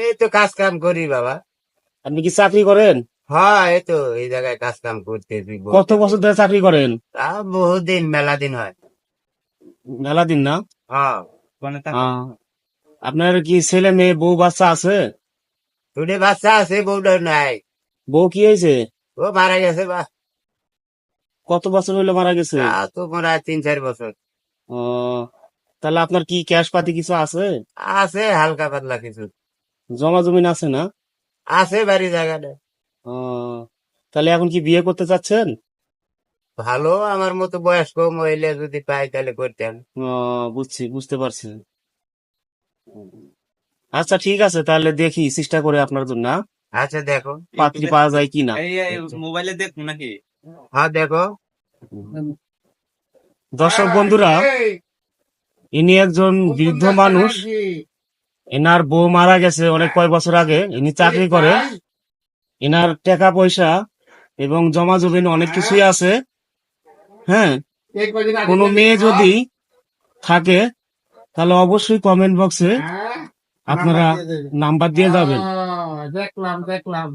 এই তো কাজ কাম করি বাবা। আপনি কি চাকরি করেন? হ্যাঁ, এই তো এই জায়গায় কাজ কাম করতেছি কত বছর ধরে চাকরি করেন? তা বহুদিন, মেলা দিন হয়। মেলা দিন না? হ্যাঁ, আহ, আপনার কি ছেলে মেয়ে বউ বাচ্চা আছে? দুটো বাচ্চা আছে, বউটা নাই। বউ কি হয়েছে? ও মারা গেছে বা। কত বছর হইলো মারা গেছে? তা তো মনে হয় 3-4 বছর। ও, তাহলে আপনার কি ক্যাশ পাতি কিছু আছে? আছে হালকা পাতলা কিছু। জমা জমিন আছে না? আছে বাড়ি জায়গাটা। ও, তাহলে এখন কি বিয়ে করতে চাচ্ছেন? ভালো, আমার মতো বয়স্ক মহিলা যদি পাই তাহলে করতেন। ও, বুঝছি, বুঝতে পারছি। আচ্ছা ঠিক আছে, তাহলে দেখি চেষ্টা করে আপনার জন্য, হ্যাঁ? আচ্ছা দেখো। পাত্রী পাওয়া যায় কিনা। মোবাইলে দেখুন নাকি? হ্যাঁ দেখো। দর্শক বন্ধুরা, ইনি একজন বৃদ্ধ মানুষ। এনার বউ মারা গেছে অনেক কয় বছর আগে। ইনি চাকরি করে। এনার টাকা পয়সা এবং জমা জমিন অনেক কিছুই আছে। হ্যাঁ, কোনো মেয়ে যদি থাকে তাহলে অবশ্যই কমেন্ট বক্সে আপনারা নাম্বার দিয়ে যাবেন। দেখলাম দেখলাম।